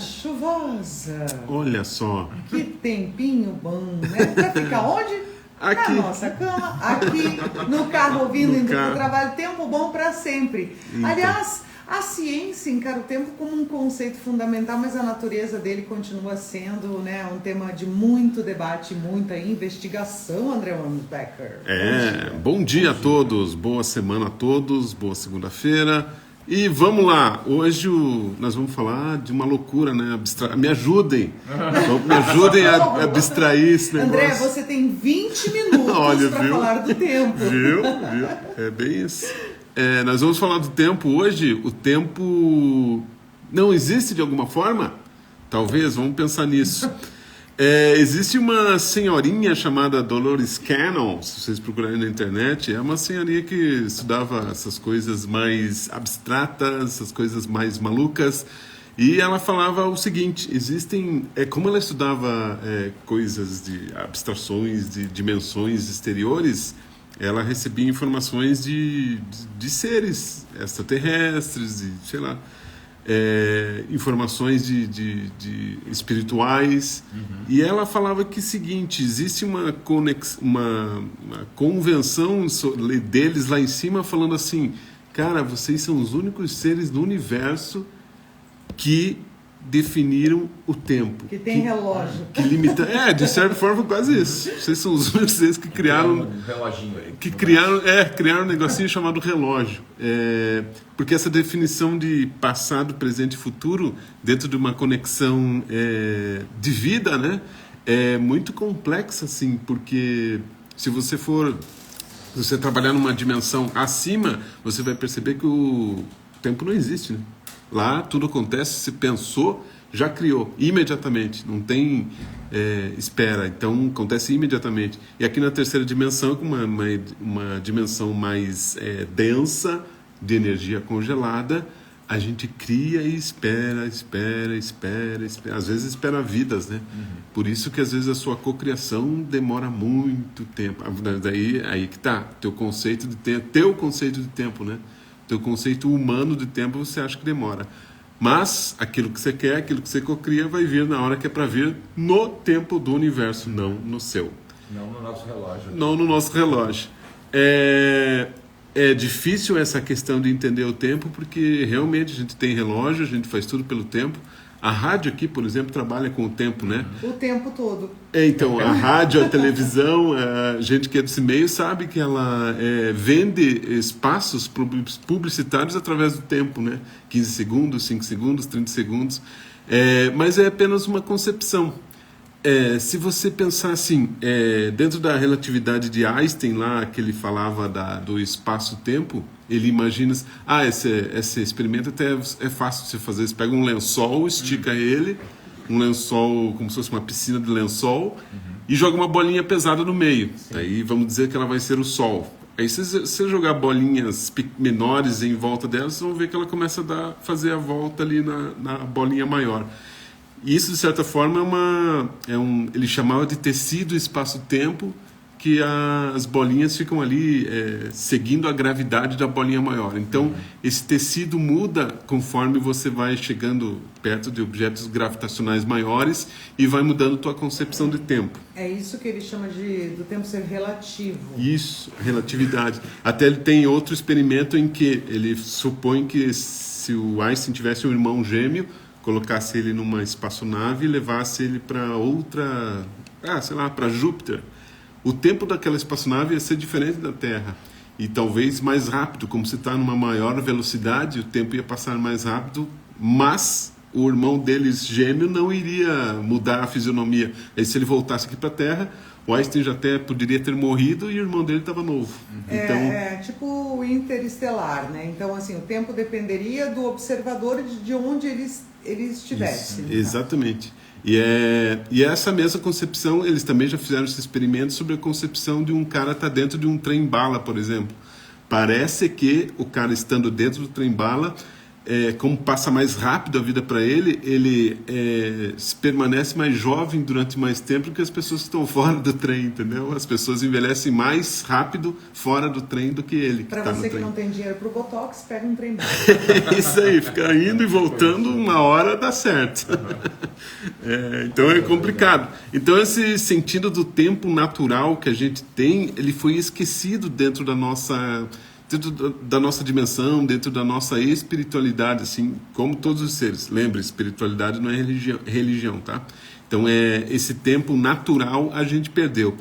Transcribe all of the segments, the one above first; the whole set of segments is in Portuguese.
Chuvosa. Olha só. Que tempinho bom, né? Vai ficar onde? Aqui. Na nossa cama, aqui no carro ouvindo, indo carro. pro trabalho. Tempo bom para sempre. Então. Aliás, a ciência encara o tempo como um conceito fundamental, mas a natureza dele continua sendo, né, um tema de muito debate, muita investigação, André Becker. Bom dia a todos, boa semana a todos, boa segunda-feira. E vamos lá, hoje nós vamos falar de uma loucura, né? Me ajudem a abstrair esse negócio. André, você tem 20 minutos para falar do tempo. Viu? É bem isso. Nós vamos falar do tempo hoje. O tempo não existe de alguma forma? Talvez, vamos pensar nisso. Existe uma senhorinha chamada Dolores Cannon, se vocês procurarem na internet. É uma senhorinha que estudava essas coisas mais abstratas, essas coisas mais malucas. E ela falava o seguinte: existem, como ela estudava coisas de abstrações, de dimensões exteriores, ela recebia informações de seres extraterrestres, de, sei lá, informações de espirituais. E ela falava que seguinte: existe uma convenção deles lá em cima falando assim, cara, vocês são os únicos seres no universo que definiram o tempo. Que tem relógio. Que limita. De certa forma, quase isso. Vocês são os únicos seres que criaram. Um reloginho aí. Que criaram um negocinho chamado relógio. Porque essa definição de passado, presente e futuro, dentro de uma conexão de vida, né? É muito complexa, assim, porque se você trabalhar numa dimensão acima, você vai perceber que o tempo não existe, né? Lá tudo acontece, se pensou, já criou, imediatamente, não tem espera, então acontece imediatamente. E aqui na terceira dimensão, com uma dimensão mais densa, de energia congelada, a gente cria e espera, às vezes espera vidas, né? Por isso que às vezes a sua cocriação demora muito tempo. Daí aí que tá, teu conceito de tempo, né? Teu conceito humano de tempo você acha que demora. Mas aquilo que você quer, aquilo que você cocria, vai vir na hora que é para vir, no tempo do universo, não no seu. Não no nosso relógio. Não no nosso relógio. É difícil essa questão de entender o tempo, porque realmente a gente tem relógio, a gente faz tudo pelo tempo. A rádio aqui, por exemplo, trabalha com o tempo, né? O tempo todo. Então, a rádio, a televisão, a gente que é desse meio sabe que ela vende espaços publicitários através do tempo, né? 15 segundos, 5 segundos, 30 segundos. Mas é apenas uma concepção. Se você pensar assim, dentro da relatividade de Einstein, lá que ele falava do espaço-tempo, ele imagina, esse experimento até é fácil de você fazer. Você pega um lençol, estica ele, um lençol como se fosse uma piscina de lençol, e joga uma bolinha pesada no meio. Sim. Aí vamos dizer que ela vai ser o Sol. Aí se você jogar bolinhas menores em volta dela, vocês vão ver que ela começa a fazer a volta ali na bolinha maior. E isso, de certa forma, ele chamava de tecido espaço-tempo, que as bolinhas ficam ali seguindo a gravidade da bolinha maior. Então, esse tecido muda conforme você vai chegando perto de objetos gravitacionais maiores e vai mudando tua concepção de tempo. É isso que ele chama do tempo ser relativo. Isso, relatividade. Até ele tem outro experimento em que ele supõe que se o Einstein tivesse um irmão gêmeo, colocasse ele numa espaçonave e levasse ele para outra, para Júpiter. O tempo daquela espaçonave ia ser diferente da Terra e talvez mais rápido, como se está numa maior velocidade, o tempo ia passar mais rápido, mas o irmão deles gêmeo não iria mudar a fisionomia. Aí se ele voltasse aqui para a Terra, o Einstein já até poderia ter morrido e o irmão dele estava novo. Então, tipo o interestelar, né? Então, assim, o tempo dependeria do observador de onde ele estivesse. Isso, exatamente. E essa mesma concepção, eles também já fizeram esse experimento sobre a concepção de um cara estar dentro de um trem-bala, por exemplo. Parece que o cara estando dentro do trem-bala, como passa mais rápido a vida para ele, ele permanece mais jovem durante mais tempo do que as pessoas que estão fora do trem, entendeu? As pessoas envelhecem mais rápido fora do trem do que ele. Para você que não tem dinheiro para o Botox, pega um trem. Isso aí, ficar indo e voltando, uma hora dá certo. Então é complicado. Então esse sentido do tempo natural que a gente tem, ele foi esquecido dentro da nossa dimensão, dentro da nossa espiritualidade, assim, como todos os seres. Lembre, espiritualidade não é religião, tá? Então, esse tempo natural a gente perdeu.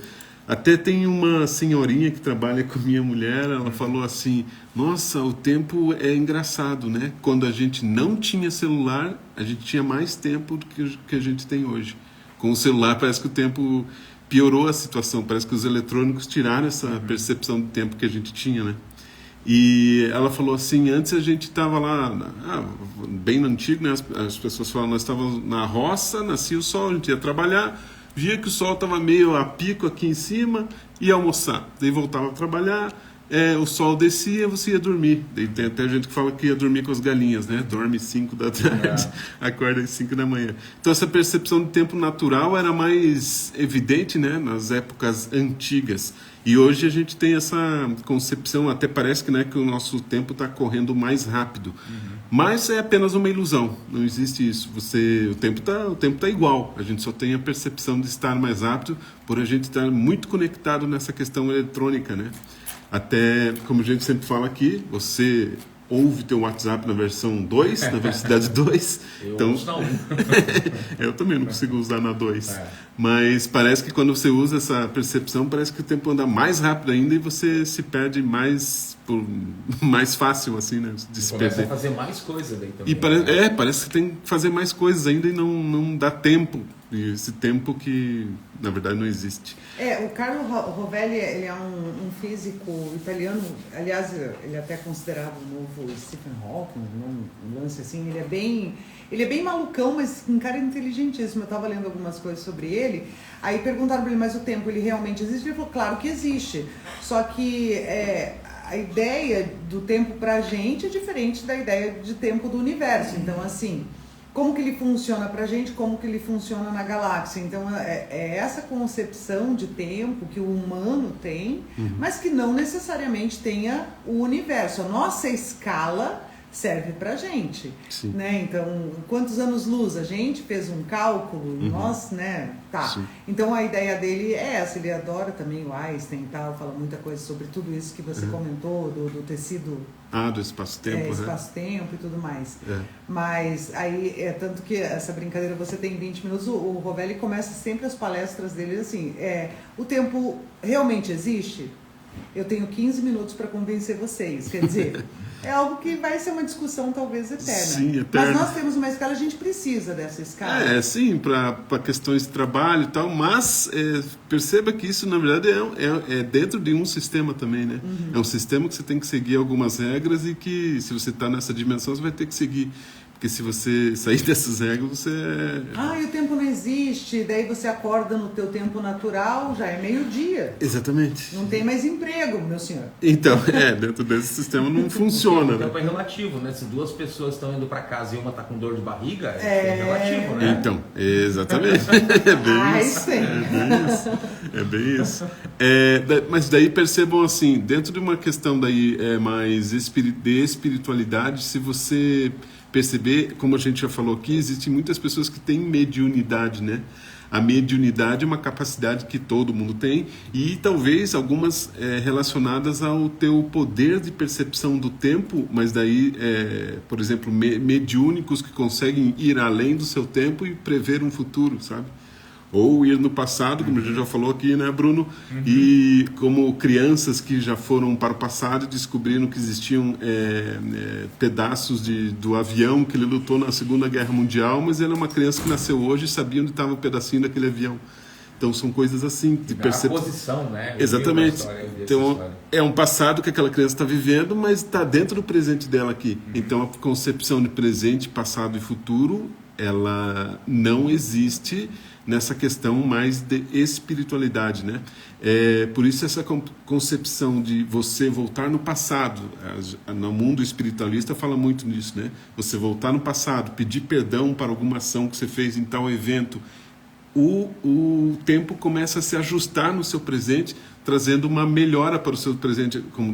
Até tem uma senhorinha que trabalha com minha mulher, ela falou assim, nossa, o tempo é engraçado, né? Quando a gente não tinha celular, a gente tinha mais tempo do que a gente tem hoje. Com o celular parece que o tempo piorou a situação, parece que os eletrônicos tiraram essa percepção do tempo que a gente tinha, né? E ela falou assim, antes a gente estava lá, bem no antigo, né? As pessoas falam, nós estávamos na roça, nascia o sol, a gente ia trabalhar, via que o sol estava meio a pico aqui em cima, ia almoçar, daí voltava a trabalhar, o sol descia, você ia dormir. Daí tem até gente que fala que ia dormir com as galinhas, né? Dorme 5 da tarde, acorda às 5 da manhã. Então essa percepção de tempo natural era mais evidente, né? Nas épocas antigas. E hoje a gente tem essa concepção, até parece que, né, que o nosso tempo está correndo mais rápido. Mas é apenas uma ilusão, não existe isso. O tempo tá igual, a gente só tem a percepção de estar mais rápido por a gente estar muito conectado nessa questão eletrônica, né? Até, como a gente sempre fala aqui, você ouve teu WhatsApp na versão 2, na velocidade 2. Então, eu também não consigo usar na 2. Mas parece que quando você usa essa percepção, parece que o tempo anda mais rápido ainda e você se perde mais fácil, assim, né? De se começa perder. a fazer mais coisas daí também. E parece que tem que fazer mais coisas ainda e não dá tempo. E esse tempo que, na verdade, não existe. O Carlo Rovelli, ele é um físico italiano, aliás, ele é até considerado o novo Stephen Hawking, um lance assim, ele é bem malucão, mas um cara inteligentíssimo. Eu estava lendo algumas coisas sobre ele, aí perguntaram para ele, mas o tempo, ele realmente existe? Ele falou, claro que existe, só que a ideia do tempo pra gente é diferente da ideia de tempo do universo, então assim... Como que ele funciona pra gente, como que ele funciona na galáxia. Então, é essa concepção de tempo que o humano tem, mas que não necessariamente tenha o universo. A nossa escala serve pra gente, né? Então, quantos anos-luz? A gente fez um cálculo, nós, né? Tá. Sim. Então, a ideia dele é essa. Ele adora também o Einstein e tal, fala muita coisa sobre tudo isso que você comentou, do tecido... do espaço-tempo, espaço-tempo e tudo mais. Mas aí, tanto que essa brincadeira, você tem 20 minutos, o Rovelli começa sempre as palestras dele assim, o tempo realmente existe? Eu tenho 15 minutos para convencer vocês, quer dizer... É algo que vai ser uma discussão talvez eterna. Sim, eterna. Mas nós temos uma escala, a gente precisa dessa escala. Sim, para questões de trabalho e tal, mas perceba que isso, na verdade, é dentro de um sistema também, né? É um sistema que você tem que seguir algumas regras e que, se você está nessa dimensão, você vai ter que seguir. Porque se você sair dessas regras, você... e o tempo não existe, daí você acorda no teu tempo natural, já é meio-dia. Exatamente. Não tem mais emprego, meu senhor. Então, dentro desse sistema não funciona. O tempo é relativo, né? Se duas pessoas estão indo para casa e uma está com dor de barriga, é relativo, né? Então, exatamente. É bem isso. Mas daí percebam assim, dentro de uma questão daí mais de espiritualidade, se você... perceber, como a gente já falou aqui, existem muitas pessoas que têm mediunidade, né? A mediunidade é uma capacidade que todo mundo tem e talvez algumas relacionadas ao teu poder de percepção do tempo, mas daí, por exemplo, mediúnicos que conseguem ir além do seu tempo e prever um futuro, sabe? Ou ir no passado, como a gente já falou aqui, né, Bruno? E como crianças que já foram para o passado e descobriram que existiam pedaços do avião que ele lutou na Segunda Guerra Mundial, mas ele é uma criança que nasceu hoje e sabia onde estava um pedacinho daquele avião. Então são coisas assim de percepção. A posição, né? Exatamente. Então é um passado que aquela criança está vivendo, mas está dentro do presente dela aqui. Então a concepção de presente, passado e futuro ela não existe nessa questão mais de espiritualidade, né? Por isso essa concepção de você voltar no passado, no mundo espiritualista fala muito nisso, né? Você voltar no passado, pedir perdão para alguma ação que você fez em tal evento, o tempo começa a se ajustar no seu presente, trazendo uma melhora para o seu presente, como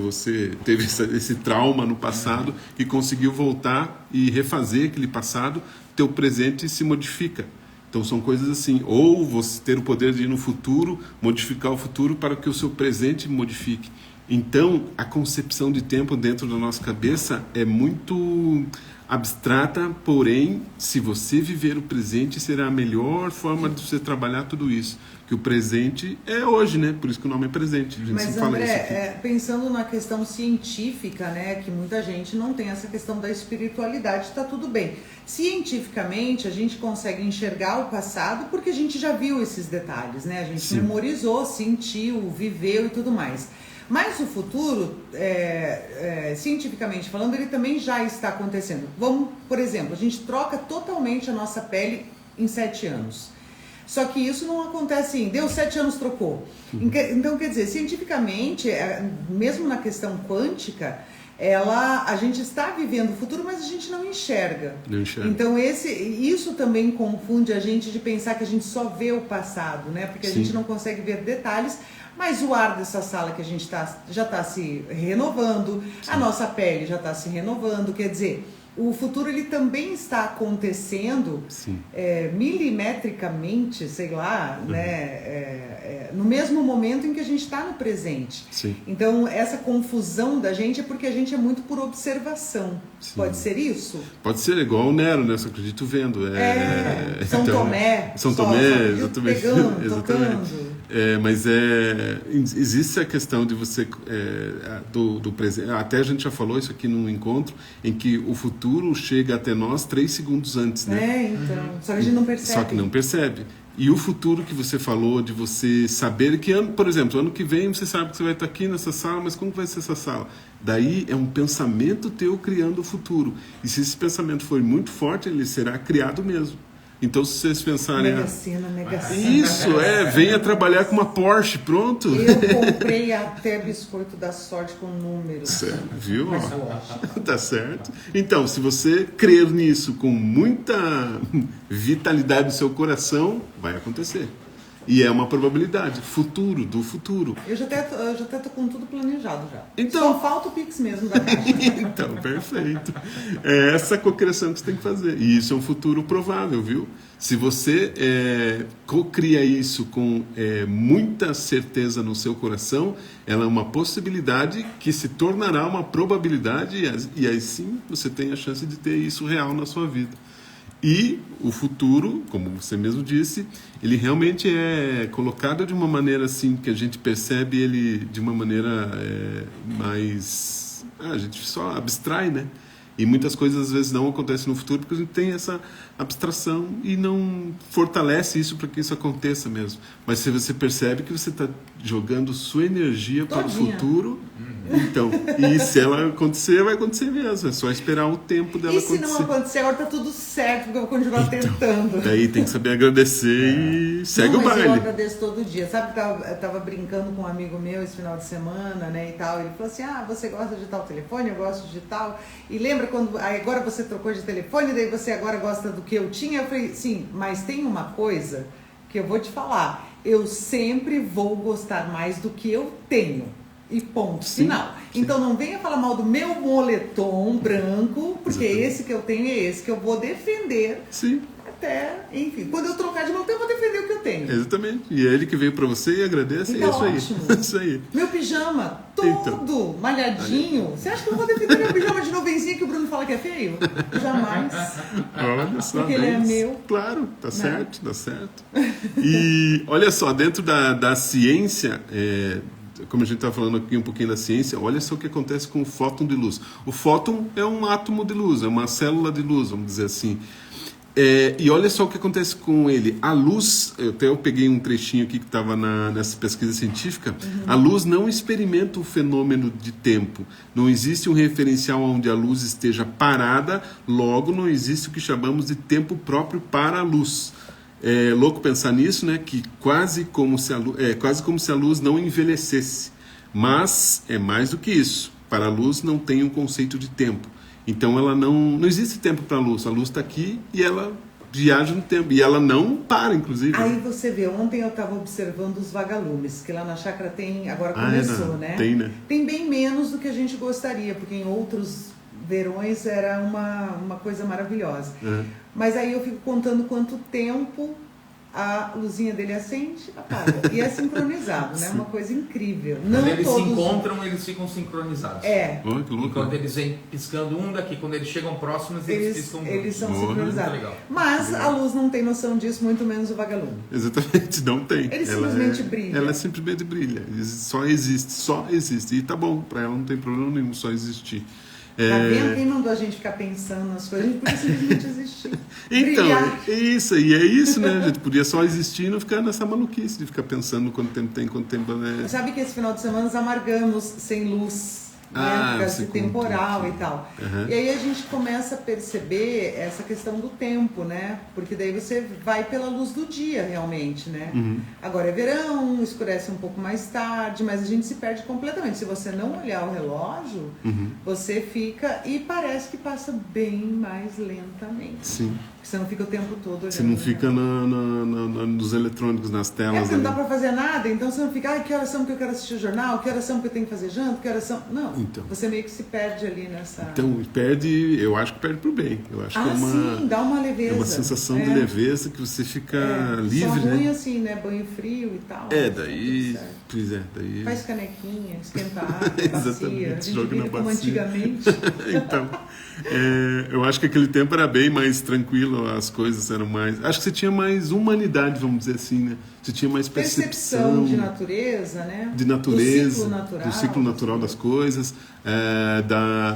você teve esse trauma no passado e conseguiu voltar e refazer aquele passado, teu presente se modifica. Então são coisas assim, ou você ter o poder de ir no futuro, modificar o futuro para que o seu presente modifique. Então a concepção de tempo dentro da nossa cabeça é muito abstrata, porém, se você viver o presente, será a melhor forma de você trabalhar tudo isso. Que o presente é hoje, né? Por isso que o nome é presente. A gente Mas, fala André, isso aqui. Pensando na questão científica, né? Que muita gente não tem essa questão da espiritualidade, está tudo bem. Cientificamente, a gente consegue enxergar o passado porque a gente já viu esses detalhes, né? A gente memorizou, sentiu, viveu e tudo mais. Mas o futuro, cientificamente falando, ele também já está acontecendo. Vamos, por exemplo, a gente troca totalmente a nossa pele em 7 anos. Só que isso não acontece assim, deu 7 anos, trocou. Então, quer dizer, cientificamente, mesmo na questão quântica, a gente está vivendo o futuro, mas a gente não enxerga. Então isso também confunde a gente de pensar que a gente só vê o passado, né? Porque a gente não consegue ver detalhes. Mas o ar dessa sala que a gente já está se renovando, a nossa pele já está se renovando, quer dizer, o futuro ele também está acontecendo milimetricamente, sei lá, né, no mesmo momento em que a gente está no presente. Então essa confusão da gente é porque a gente é muito por observação. Pode ser isso? Pode ser igual o Nero, né? Só acredito vendo. São Tomé. São Tomé, exatamente. Pegando, tocando. Mas existe a questão de você do presente. Até a gente já falou isso aqui num encontro em que o futuro chega até nós 3 segundos antes, né? Então. Só que a gente não percebe. Só que não percebe. E o futuro que você falou de você saber que, por exemplo, ano que vem você sabe que você vai estar aqui nessa sala, mas como vai ser essa sala? Daí é um pensamento teu criando o futuro. E se esse pensamento for muito forte, ele será criado mesmo. Então, se vocês pensarem... Mega Sena. Isso, venha trabalhar com uma Porsche, pronto. Eu comprei até biscoito da sorte com números. Certo, viu? Tá certo. Então, se você crer nisso com muita vitalidade no seu coração, vai acontecer. E é uma probabilidade, do futuro. Eu já até tô com tudo planejado já. Então, só falta o Pix mesmo da caixa. Então, perfeito. É essa cocriação que você tem que fazer. E isso é um futuro provável, viu? Se você cocria isso com muita certeza no seu coração, ela é uma possibilidade que se tornará uma probabilidade e aí sim você tem a chance de ter isso real na sua vida. E o futuro, como você mesmo disse, ele realmente é colocado de uma maneira assim que a gente percebe ele de uma maneira mais... a gente só abstrai, né? E muitas coisas às vezes não acontecem no futuro porque a gente tem essa abstração e não fortalece isso para que isso aconteça mesmo. Mas se você percebe que você está jogando sua energia para o futuro, então, e se ela acontecer, vai acontecer mesmo. É só esperar o tempo dela acontecer. E se não acontecer, agora tá tudo certo, porque eu vou continuar tentando. Daí tem que saber agradecer e segue o baile. Eu agradeço todo dia. Sabe que eu tava brincando com um amigo meu esse final de semana, né, e tal. Ele falou assim, você gosta de tal telefone? Eu gosto de tal. E lembra quando agora você trocou de telefone, daí você agora gosta do que eu tinha? Eu falei, sim, mas tem uma coisa que eu vou te falar. Eu sempre vou gostar mais do que eu tenho. E ponto final. Então não venha falar mal do meu moletom branco, porque esse que eu tenho é esse que eu vou defender. Sim. Até, enfim, quando eu trocar de moletom, eu vou defender o que eu tenho. Exatamente. E é ele que veio pra você e agradece. Então, é isso ótimo. aí. Isso aí. Meu pijama, todo malhadinho. Você acha que eu vou defender meu pijama de nuvenzinha que o Bruno fala que é feio? Jamais. Olha só. Porque ele é meu. Claro, tá certo, tá certo. E olha só, dentro da ciência... como a gente está falando aqui um pouquinho da ciência, olha só o que acontece com o fóton de luz. O fóton é um átomo de luz, é uma célula de luz, vamos dizer assim. E olha só o que acontece com ele. A luz, eu peguei um trechinho aqui que estava nessa pesquisa científica. A luz não experimenta o fenômeno de tempo. Não existe um referencial onde a luz esteja parada, logo não existe o que chamamos de tempo próprio para a luz. É louco pensar nisso, né? Que quase como se a luz não envelhecesse. Mas é mais do que isso. Para a luz não tem um conceito de tempo. Então ela não existe tempo para a luz está aqui e ela viaja no tempo, e ela não para, inclusive. Aí você vê, ontem eu estava observando os vagalumes, que lá na chácara tem, agora começou, né? Tem, né? Tem bem menos do que a gente gostaria, porque em outros verões era uma coisa maravilhosa. Mas aí eu fico contando quanto tempo a luzinha dele acende, apaga. E é sincronizado, né? Uma coisa incrível. Quando eles se encontram, eles ficam sincronizados. Oh, que louco. Enquanto eles vêm piscando um daqui, quando eles chegam próximos, eles piscam eles são muito sincronizados. legal. Mas a luz não tem noção disso, muito menos o vagalume. Exatamente, não tem. Ele simplesmente brilha. Ela simplesmente brilha. Só existe. E tá bom, para ela não tem problema nenhum só existir. Tá vendo? Quem mandou a gente ficar pensando nas coisas? A gente podia simplesmente existir. Então, brilhar. é isso, né? A gente podia só existir e não ficar nessa maluquice de ficar pensando quanto tempo tem, quanto tempo... Sabe que esse final de semana nós amargamos sem luz, né? Por causa de temporal e tal. E aí a gente começa a perceber essa questão do tempo, né? Porque daí você vai pela luz do dia, realmente, né? Agora é verão, escurece um pouco mais tarde, mas a gente se perde completamente. Se você não olhar o relógio, você fica e parece que passa bem mais lentamente. Sim. Você não fica o tempo todo olhando. Você não fica nos eletrônicos, nas telas. Porque não dá pra fazer nada, então você não fica, que horas são que eu quero assistir o jornal, que horas são que eu tenho que fazer janta, que horas são... Não, então, você meio que se perde ali nessa... Então, eu acho que perde pro bem. Eu acho que sim, dá uma leveza. É uma sensação de leveza que você fica livre, só ruim né? assim, né? Banho frio e tal. Daí... Pois daí... Faz canequinha, esquenta a água, bacia. A gente joga na vive como bacia. antigamente. Então, eu acho que aquele tempo era bem mais tranquilo, as coisas eram mais... Acho que você tinha mais humanidade, vamos dizer assim, né? Você tinha mais percepção de natureza, né? De natureza, do ciclo natural das coisas.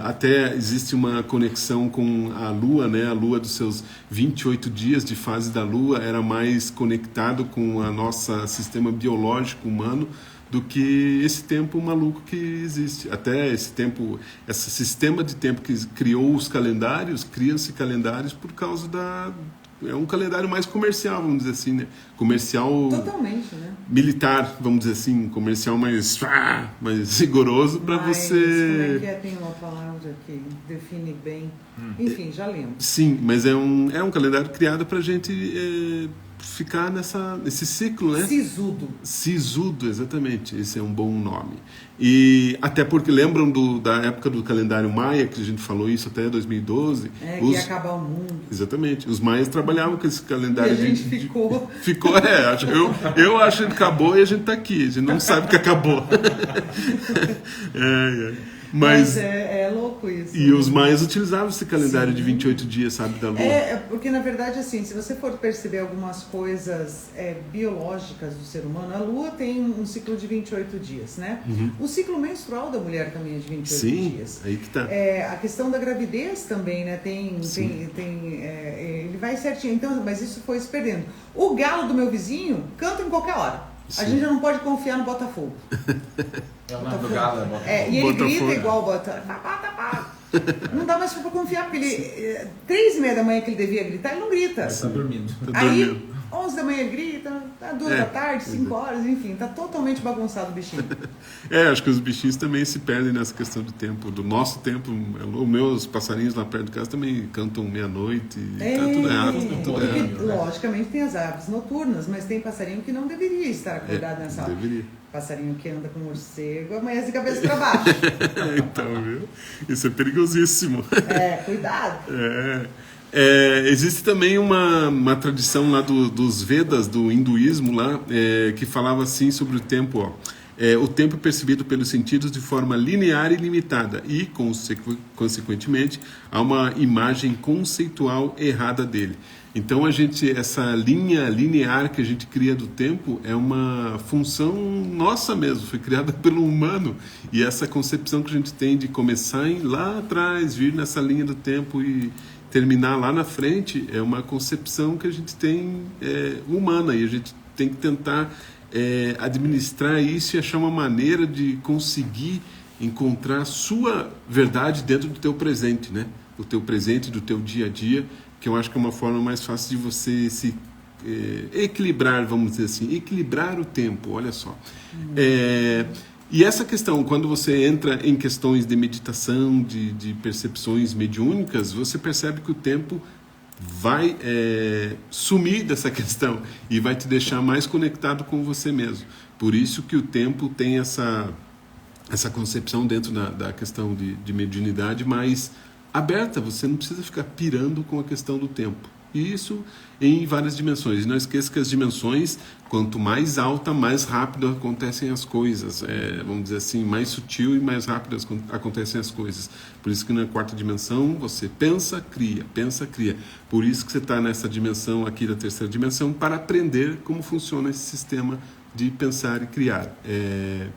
Até existe uma conexão com a Lua, né? A Lua dos seus 28 dias de fase da Lua era mais conectado com a nossa sistema biológico humano do que esse tempo maluco que existe. Até esse sistema de tempo que criou os calendários, criam-se calendários por causa é um calendário mais comercial, vamos dizer assim, né? Comercial... Totalmente, né? Militar, vamos dizer assim, comercial mais rigoroso para você... Como é que tem uma palavra que define bem? Enfim, já lembro. Sim, mas é um calendário criado para a gente ficar nesse ciclo, né? Sisudo, exatamente. Esse é um bom nome. E até porque lembram da época do calendário maia, que a gente falou isso até 2012. Que ia acabar o mundo. Exatamente. Os maias trabalhavam com esse calendário. E a gente ficou. Eu acho que acabou e a gente está aqui. A gente não sabe que acabou. Mas é louco isso. E os maias utilizavam esse calendário de 28 dias, sabe, da Lua. Porque na verdade, assim, se você for perceber algumas coisas biológicas do ser humano, a Lua tem um ciclo de 28 dias, né? O ciclo menstrual da mulher também é de 28 dias. Sim, aí que tá. A questão da gravidez também, né? Ele vai certinho. Então, mas isso foi se perdendo. O galo do meu vizinho canta em qualquer hora. Sim. A gente já não pode confiar no Botafogo. É o nome do galo, Botafogo. E ele grita igual o Botafogo. Não dá mais pra confiar, porque ele 3h30 da manhã que ele devia gritar, ele não grita. Ele tá dormindo. Aí, 11 da manhã ele grita, 2 da tarde, 5 horas, enfim, tá totalmente bagunçado o bichinho. Acho que os bichinhos também se perdem nessa questão do tempo, do nosso tempo. Os meus passarinhos lá perto de casa também cantam meia-noite, tá tudo errado. Porque, logicamente tem as aves noturnas, mas tem passarinho que não deveria estar acordado nessa hora. Deveria. Passarinho que anda com morcego, amanhece de cabeça para baixo. Então, viu? Isso é perigosíssimo. Cuidado. Existe também uma tradição lá dos Vedas, do hinduísmo lá, que falava assim sobre o tempo, o tempo percebido pelos sentidos de forma linear e limitada e, consequentemente, há uma imagem conceitual errada dele. Então essa linha linear que a gente cria do tempo é uma função nossa mesmo, foi criada pelo humano, e essa concepção que a gente tem de começar lá atrás, vir nessa linha do tempo e terminar lá na frente é uma concepção que a gente tem humana, e a gente tem que tentar administrar isso e achar uma maneira de conseguir encontrar a sua verdade dentro do teu presente, né? O teu presente, do teu dia a dia, que eu acho que é uma forma mais fácil de você se equilibrar, vamos dizer assim, equilibrar o tempo, olha só. E essa questão, quando você entra em questões de meditação, de percepções mediúnicas, você percebe que o tempo vai sumir dessa questão e vai te deixar mais conectado com você mesmo. Por isso que o tempo tem essa concepção dentro da questão de mediunidade mais aberta. Você não precisa ficar pirando com a questão do tempo. E isso em várias dimensões. E não esqueça que as dimensões, quanto mais alta, mais rápido acontecem as coisas. Vamos dizer assim, mais sutil e mais rápido acontecem as coisas. Por isso que na quarta dimensão você pensa, cria, pensa, cria. Por isso que você está nessa dimensão aqui da terceira dimensão, para aprender como funciona esse sistema de pensar e criar.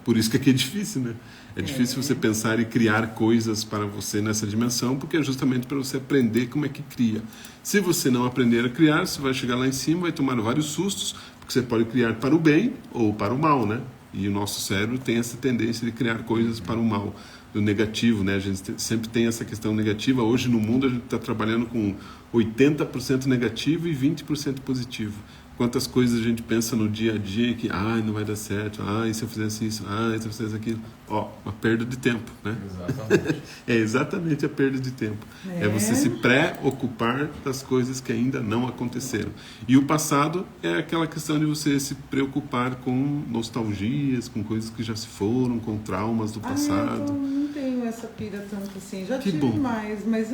Por isso que aqui é difícil, né? É difícil você pensar e criar coisas para você nessa dimensão, porque é justamente para você aprender como é que cria. Se você não aprender a criar, você vai chegar lá em cima, vai tomar vários sustos, porque você pode criar para o bem ou para o mal, né? E o nosso cérebro tem essa tendência de criar coisas para o mal, do negativo, né? A gente sempre tem essa questão negativa. Hoje no mundo a gente está trabalhando com 80% negativo e 20% positivo. Quantas coisas a gente pensa no dia a dia que não vai dar certo, e se eu fizesse isso, e se eu fizesse aquilo. Uma perda de tempo, né? Exatamente. É exatamente a perda de tempo. É você se preocupar das coisas que ainda não aconteceram. E o passado é aquela questão de você se preocupar com nostalgias, com coisas que já se foram, com traumas do passado. Eu não tenho essa pira tanto assim. Já Que tive bom. mais, mas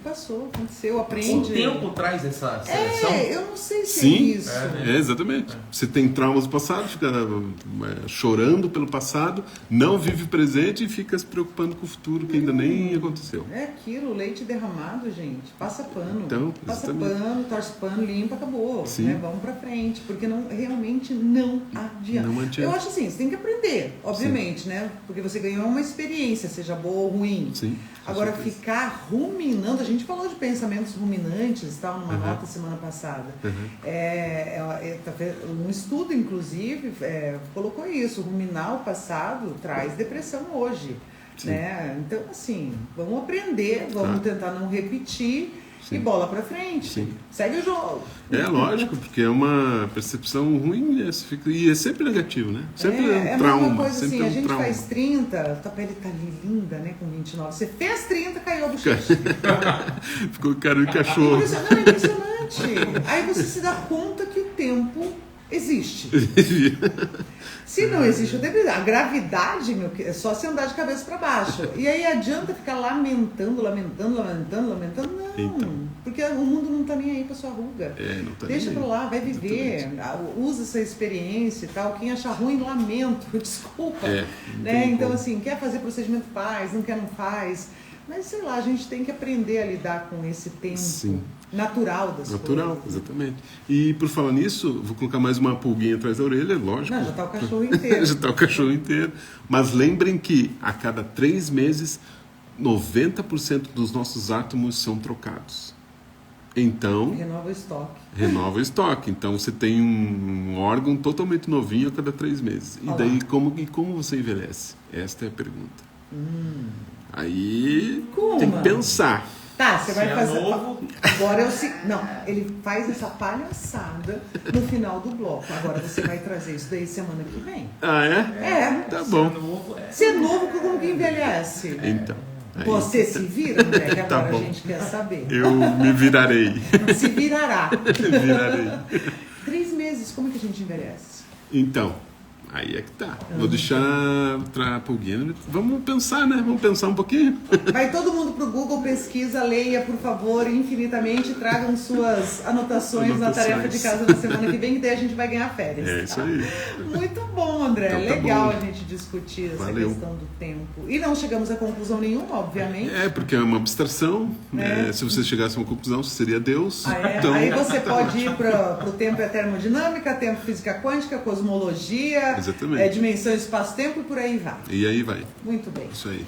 passou, aconteceu, aprende. O tempo traz essa seleção? Eu não sei se Sim, é isso. Exatamente. Você tem traumas do passado, fica chorando pelo passado, não vive o presente e fica se preocupando com o futuro que ainda nem aconteceu. É aquilo, leite derramado, gente. Passa pano. Então, passa exatamente. pano, torce pano, limpa, acabou. Sim. Né? Vamos pra frente. Porque realmente não adianta. Não adianta. Eu acho assim, você tem que aprender, obviamente, né? Porque você ganhou uma experiência, seja boa ou ruim. Sim, com Agora, certeza. ficar ruminando, a gente falou de pensamentos ruminantes, tal, numa nota semana passada. Um estudo, inclusive, colocou isso. Ruminar o passado traz depressão hoje. Né? Então, assim, vamos aprender, vamos tentar não repetir. Sim. E bola pra frente. Sim. Segue o jogo. Lógico, porque é uma percepção ruim, né? E é sempre negativo, né? Sempre é um trauma. Uma coisa sempre assim, é um a gente trauma. faz 30, tua pele tá ali linda, né? Com 29. Você fez 30, caiu a bochecha. Ficou cara de cachorro. Não, é impressionante. Aí você se dá conta que o tempo existe. Se não existe a gravidade, é só se andar de cabeça para baixo. E aí adianta ficar lamentando? Não. Então. Porque o mundo não tá nem aí pra sua ruga. Não tá Deixa pra lá, vai viver. Usa essa experiência e tal. Quem achar ruim, lamento. Desculpa. Né? Então, assim, quer fazer procedimento, faz. Não quer, não faz. Mas, sei lá, a gente tem que aprender a lidar com esse tempo natural das coisas. Natural, exatamente. E por falar nisso, vou colocar mais uma pulguinha atrás da orelha, lógico. Não, já está o cachorro inteiro. Já está o cachorro inteiro. Mas lembrem que a cada 3 meses, 90% dos nossos átomos são trocados. Então... Renova o estoque. Então você tem um órgão totalmente novinho a cada 3 meses. E daí, como você envelhece? Esta é a pergunta. Aí tem que pensar. Tá, você vai fazer. Novo. Agora Não, ele faz essa palhaçada no final do bloco. Agora você vai trazer isso daí semana que vem. Tá bom. Se é novo, como que envelhece? Então. Você se vira, André, que agora a gente quer saber. Eu me virarei. Se virará. Virarei. 3 meses, como é que a gente envelhece? Então. Aí é que tá. Vou deixar pra pulguinha. Vamos pensar, né? Vamos pensar um pouquinho. Vai todo mundo pro Google, pesquisa, leia, por favor, infinitamente. Tragam suas anotações na tarefa de casa na semana que vem, que daí a gente vai ganhar férias. É isso aí. Muito bom, André. Então, tá legal bom. a gente discutir essa Valeu. questão do tempo. E não chegamos a conclusão nenhuma, obviamente. Porque é uma abstração. Se você chegasse a uma conclusão, você seria Deus. Então, aí você pode ir pro tempo e a termodinâmica, tempo física quântica, cosmologia, exatamente. Dimensão espaço-tempo e por aí vai. E aí vai. Muito bem. Isso aí.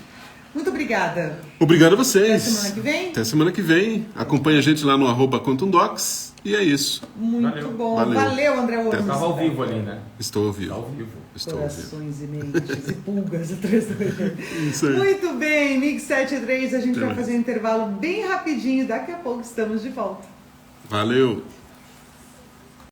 Muito obrigada. Obrigado a vocês. Até semana que vem. Até semana que vem. Acompanhe a gente lá no @QuantumDocs. E é isso. Muito bom. Valeu. Valeu, André Ormos. Você estava ao vivo ali, né? Estou ao vivo. Tá ao vivo. Estou ao vivo. Corações e mentes e pulgas atrás do Isso aí. Muito bem, Mix 73, a gente Até vai mais. fazer um intervalo bem rapidinho. Daqui a pouco estamos de volta. Valeu.